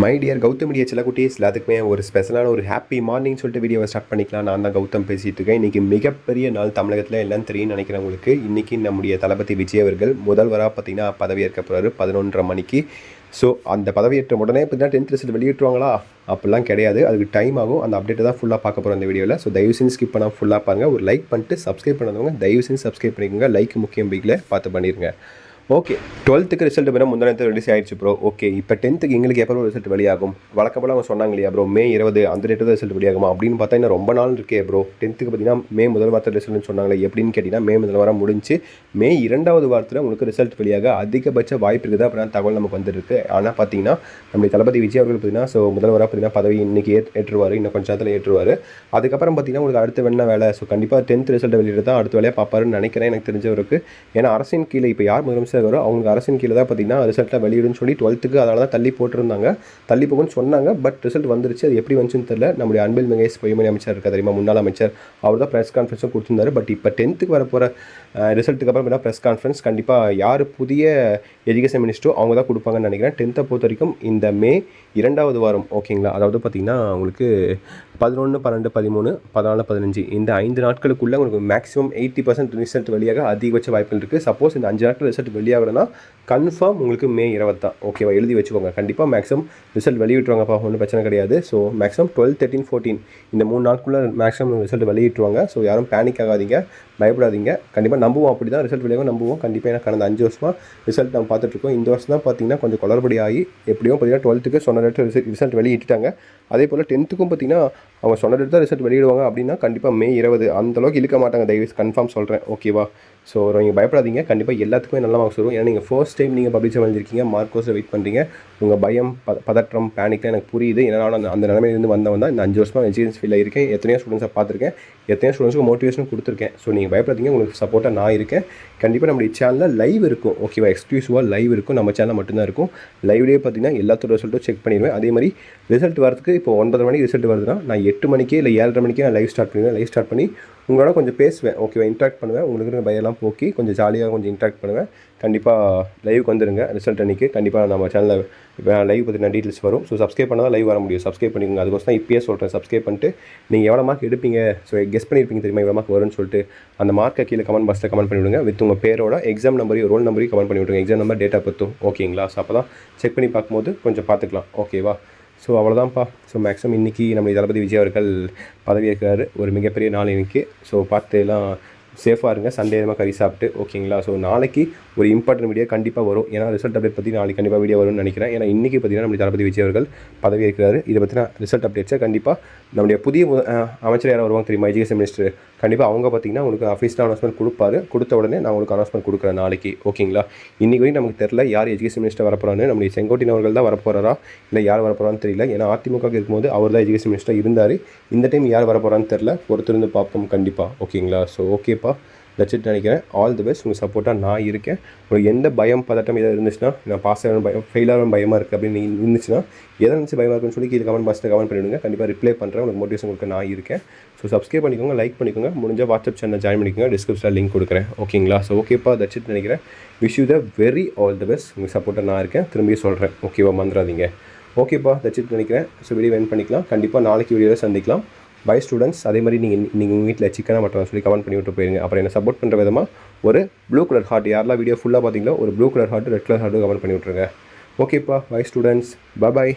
My dear Gautham media செல்லக்குட்டீஸ் எல்லாத்துக்குமே ஒரு ஸ்பெஷலான ஒரு ஹாப்பி மார்னிங் சொல்லிட்டு வீடியோவை ஸ்டார்ட் பண்ணிக்கலாம். நான் தான் கௌதம் பேசிகிட்டு இருக்கேன். இன்றைக்கி மிகப்பெரிய நாள் தமிழகத்தில் எல்லாம் தெரியும் நினைக்கிறவங்களுக்கு. இன்றைக்கி நம்முடைய தளபதி விஜய் அவர்கள் முதல்வராக பார்த்திங்கன்னா பதவியேற்க போகிறாரு 11:30 மணிக்கு. ஸோ அந்த பதவியேற்ற உடனே பார்த்தீங்கன்னா 10th ரிசல்ட் வெளியிட்டுருவாங்களா? அப்படிலாம் கிடையாது, அதுக்கு டைம் ஆகும். அந்த அப்டேட்டை தான் ஃபுல்லாக பார்க்க போகிறோம் இந்த வீடியோவில். ஸோ தயவு செஞ்சு ஸ்கிப் பண்ணால் ஃபுல்லாக பாருங்கள். ஒரு லைக் பண்ணிட்டு சப்ஸ்கிரைப் பண்ணாதவங்க தயவு செஞ்சு சப்ஸ்கிரைப் பண்ணிக்கோங்க. லைக் முக்கியம், பிகில் பார்த்து பண்ணிடுங்க. ஓகே, 12th ரிசல்ட் வேணால் முந்தினத்து ரிலீஸ் ஆகிடுச்சு ப்ரோ. ஓகே, இப்போ 10th எங்களுக்கு எப்போ ரிசல்ட் வெளியாகும்? வழக்கப்போல் அவங்க சொன்னாங்க இல்லையா ப்ரோ, May 20 அந்த டேட்டு தான் ரிசல்ட் வெளியாகுமா அப்படின்னு பார்த்தா இன்னும் ரொம்ப நாள் இருக்கே ப்ரோ. 10th பார்த்தீங்கன்னா May முதல் வாரத்தில் ரிசல்ட்னு சொன்னாங்களே, எப்படின்னு கேட்டிங்கன்னா May முதல் வாரம் முடிஞ்சு May 2வது வாரத்தில் உங்களுக்கு ரிசல்ட் வெளியாக அதிகபட்ச வாய்ப்பு இருக்குது அப்படின்னா தகவல் நமக்கு வந்துருக்கு. ஆனால் பார்த்தீங்கன்னா நம்முடைய தளபதி விஜய் அவர்கள் பார்த்தீங்கன்னா ஸோ முதல்வராக பார்த்தீங்கன்னா பதவி இன்றைக்கி ஏற்றுவார், இன்னும் கொஞ்சம் நேரத்தில் ஏற்றுவார். அதுக்கப்புறம் பார்த்தீங்கன்னா உங்களுக்கு அடுத்த என்ன வேலை? ஸோ கண்டிப்பாக 10th ரிசல்ட் வெளியிட்டு தான் அடுத்த வேலையாக பார்ப்பாருன்னு நினைக்கிறேன் எனக்கு தெரிஞ்சவருக்கு. ஏன்னா அரசின் கீழே இப்போ யார் முதலமைச்சர் வரும் அவங்களுக்கு அரசின் கீழே தான் பார்த்தீங்கன்னா ரிசல்ட்டில் வெளியிடுன்னு சொல்லி 12th அதனால தான் தள்ளி போட்டிருந்தாங்க. தள்ளி போகும்னு சொன்னாங்க, பட் ரிசல்ட் வந்துருச்சு. அது எப்படி வந்துச்சுன்னு தெரியல. நம்முடைய அன்பில் மகேஷ் பொய்மொழி அமைச்சர் இருக்கா தெரியுமா, முன்னாள் அமைச்சர், அவர் தான் ப்ரெஸ் கான்ஃபரன்ஸும் கொடுத்துருந்தாரு. பட் இப்போ 10th வரப்போகிற ரிசல்ட்டுக்கு அப்புறம் என்ன ப்ரெஸ் கான்ஃபரன்ஸ் கண்டிப்பாக யார் புதிய எஜுகேஷன் மினிஸ்டரோ அவங்க தான் கொடுப்பாங்கன்னு நினைக்கிறேன். 10th பொறுத்த வரைக்கும் இந்த May 2வது வாரம் ஓகேங்களா. அதாவது பார்த்திங்கன்னா உங்களுக்கு 11, 12, 13, 14, 15 இந்த 5 நாட்களுக்குள்ளே உங்களுக்கு மேக்ஸிமம் 80% ரிசல்ட் வெளியாக அதிகபட்ச வாய்ப்புகள் இருக்குது. சப்போஸ் இந்த 5 நாட்கள் ரிசல்ட் வெளியாகலைன்னா கன்ஃபார்ம் உங்களுக்கு May 20 தான். ஓகேவா, எழுதி வச்சுக்கோங்க. கண்டிப்பாக மேக்ஸிமம் ரிசல்ட் வெளியிட்டுருவாங்கப்பா, ஒன்றும் பிரச்சனை கிடையாது. ஸோ மேக்ஸிமம் 12, 13, 14 இந்த 3 நாட்குள்ளே மேக்ஸிமம் ரிசல்ட் வெளியிட்டுருவாங்க. ஸோ யாரும் பேனிக் ஆகாதீங்க, பயப்படாதீங்க. கண்டிப்பாக நம்புவோம், அப்படி தான் ரிசல்ட் வெளியாக நம்புவோம் கண்டிப்பாக. ஏன்னா கடந்த 5 வருஷமாக ரிசல்ட் நம்ம பார்த்துட்ருக்கோம். இந்த வருஷம் தான் பார்த்தீங்கன்னா கொஞ்சம் குளறுபடி ஆகி எப்படியோ பார்த்தீங்கன்னா 12th சொன்ன டேட்டு ரிசல்ட் வெளியிட்டாங்க. அதே போல் 10th பார்த்தீங்கன்னா அவங்க சொன்ன டேட்டு தான் ரிசல்ட் வெளியிடுவாங்க. அப்படின்னா கண்டிப்பாக May 20 அந்தளவுக்கு இழுக்க மாட்டாங்க, தயவு கன்ஃபார்ம் சொல்கிறேன். ஓகேவா, ஸோ நீங்கள் பயப்படாதீங்க. கண்டிப்பாக எல்லாத்துக்குமே நல்ல மார்க்ஸ் வரும். ஏன்னா நீங்கள் ஃபர்ஸ்ட் டைம் நீங்கள் பப்ளிஷ் பண்ணியிருக்கீங்க, மார்க் கோர்ஸில் வெயிட் பண்ணுறீங்க. உங்கள் பயம் பதற்றம் பேனிக்லாம் எனக்கு புரியுது. ஏன்னா நான் அந்த நிலைமையிலேருந்து வந்தவன் தான். இந்த 5 வருஷமாக எஜுகேஷன் ஃபீல்டில் இருக்கேன். எத்தனையோ ஸ்டூடெண்ட்ஸை பார்த்துருக்கேன், எத்தனையோ ஸ்டூடெண்ட்ஸுக்கு மோட்டிவேஷன் கொடுத்துருக்கேன். ஸோ நீங்கள் பயப்படாதீங்க, உங்களுக்கு சப்போர்ட்டாக நான் இருக்கேன். கண்டிப்பாக நம்மளுடைய சேனலில் லைவ் இருக்கும். ஓகேவா, எக்ஸ்க்ளூசிவாக லைவ் இருக்கும். நம்ம சேனலில் மட்டும்தான் இருக்கும். லைவ்லேயே பார்த்தீங்கன்னா எல்லாத்தோட ரிசல்ட்டும் செக் பண்ணிடுவேன். அதே மாதிரி ரிசல்ட் வரதுக்கு இப்போ 9 மணிக்கு ரிசல்ட் வருதுன்னா நான் 8 மணிக்கே இல்லை 7:30 மணிக்கே நான் லைவ் ஸ்டார்ட் பண்ணுவேன். லைவ் ஸ்டார்ட் பண்ணி உங்களோட கொஞ்சம் பேசுவேன். ஓகேவா, இன்ட்ராக்ட் பண்ணுவேன். உங்களுக்கு பயெல்லாம் போக்கி கொஞ்சம் ஜாலியாக கொஞ்சம் இன்ட்ராக்ட் பண்ணுவேன். கண்டிப்பாக லைவுக்கு வந்துடுங்க ரிசல்ட் அன்றைக்கி. கண்டிப்பாக நம்ம சேனலில் லைவ் பற்றின டீட்டெயில்ஸ் வரும். ஸோ சப்ஸ்கிரைப் பண்ணால் லைவ் வர முடியும். சப்ஸ்கிரைப் பண்ணிக்கோங்க. அதுக்கோசம் தான் இப்பயே சொல்கிறேன், சப்ஸ்கிரைப் பண்ணிட்டு நீங்கள் எவ்வளோ மார்க் எடுப்பீங்க, ஸோ கெஸ் பண்ணியிருப்பீங்க தெரியுமா, எவ்வளோ மார்க் வரும்னு சொல்லிட்டு அந்த மார்க்கை கீழே கமெண்ட் பாக்ஸில் கமெண்ட் பண்ணிவிடுங்க. வித் உங்கள் பேரோட எக்ஸாம் நம்பரையும் ரோல் நம்பரையும் கமெண்ட் பண்ணி விட்ருங்க. எக்ஸாம் நம்பர், டேட்டா பற்றும். ஓகேங்களா, ஸோ அப்போ தான் செக் பண்ணி பார்க்கும்போது கொஞ்சம் பார்த்துக்கலாம். ஓகேவா, ஸோ அவ்வளோதான்ப்பா. ஸோ மேக்ஸிமம் இன்றைக்கி நம்ம தளபதி விஜய் அவர்கள் பதவியேற்கிறாரு. ஒரு மிகப்பெரிய நாள் இன்றைக்கி. ஸோ பார்த்து எல்லாம் சேஃபாக இருங்க. சண்டே கறி சாப்பிட்டு. ஓகேங்களா, ஸோ நாளைக்கு ஒரு இம்பார்ட்டன்ட் வீடியோ கண்டிப்பாக வரும். ஏன்னா ரிசல்ட் அப்டேட் பற்றி நாளைக்கு கண்டிப்பாக வீடியோ வரும்னு நினைக்கிறேன். ஏன்னா இன்றைக்கி பார்த்தீங்கன்னா நம்ம தளபதி விஜய் அவர்கள் பதவி இருக்கிறாரு. இதை பற்றின ரிசல்ட் அப்டேட்ஸை கண்டிப்பாக நம்முடைய புதிய அமைச்சர் யாரும் வருவாங்க தெரியுமா, எஜுகேஷன் மினிஸ்டர். கண்டிப்பாக அவங்க பார்த்தீங்கன்னா உங்களுக்கு அஃபீஸில் அனௌன்ஸ்மெண்ட் கொடுப்பாரு. கொடுத்த உடனே நான் உங்களுக்கு அனௌன்ஸ்மெண்ட் கொடுக்குறேன் நாளைக்கு. ஓகேங்களா, இன்றைக்கி வரைக்கும் நமக்கு தெரியல யார் எஜுகேஷன் மினிஸ்டர் வரப்போகிறான்னு. நம்முடைய செங்கோட்டையன் அவர்கள் தான் வரப்போகிறாரா இல்லை யார் வரப்போகிறான்னு தெரியல. ஏன்னா அதிமுக இருக்கும்போது அவர் தான் எஜுகேஷன் மினிஸ்டர் இருந்தார். இந்த டைம் யார் வரப்போகிறான்னு தெரியல, பொறுத்திருந்து பார்ப்போம் கண்டிப்பாக. ஓகேங்களா, ஸோ ஓகேப்பா, தட்சிட்டு நினைக்கிறேன். All the best. உங்கள் சப்போர்ட்டாக நான் இருக்கேன். உங்களுக்கு எந்த பயம் பதட்டம் எதாவது இருந்துச்சுன்னா, நான் பாஸ் ஆகணும் பயம், ஃபெயில் ஆகணும் பயமாக இருக்குது அப்படின்னு நீங்கள் இருந்துச்சுன்னா, எதை நினச்சி பயமாக இருக்குன்னு சொல்லி கீழே கமெண்ட் பாக்ஸில் கமெண்ட் பண்ணிவிடுங்க. கண்டிப்பாக ரிப்ளை பண்ணுறேன். உங்களுக்கு மோட்டிவேஷன் கொடுக்க நான் இருக்கேன். ஸோ சப்ஸ்கிரைப் பண்ணிக்கோங்க, லைக் பண்ணிக்கோங்க. முடிஞ்சால் வாட்ஸ்அப் சேனல் ஜாயின் பண்ணிக்கோங்க. டிஸ்கிரிப்ஷனில் லிங்க் கொடுக்குறேன். ஓகேங்களா, ஸோ ஓகேப்பா, தட்சிட்டு நினைக்கிறேன். Wish you the very all the best. உங்கள் சப்போர்ட்டாக நான் இருக்கேன். திரும்பியும் சொல்கிறேன். ஓகேவா, மறந்துடாதீங்க. ஓகேப்பா, தட்சிட்டு நினைக்கிறேன். ஸோ வீடியோ வென் பண்ணிக்கலாம். கண்டிப்பாக நாளைக்கு வீடியோவில் சந்திக்கலாம். Bye students. அதே மாதிரி நீங்கள் உங்கள் வீட்டில் சிக்கனாக மட்டன் சொல்லி கமெண்ட் பண்ணி விட்டு போயிருங்க. அப்புறம் என்ன சப்போர்ட் பண்ணுற விதமாக ஒரு ப்ளூ கலர் ஹார்ட், யாரெல்லாம் வீடியோ ஃபுல்லாக பார்த்தீங்களோ ஒரு blue colour heart, red colour heart comment பண்ணி விட்ருங்க. ஓகேப்பா, பை ஸ்டூடெண்ட்ஸ். பாய்.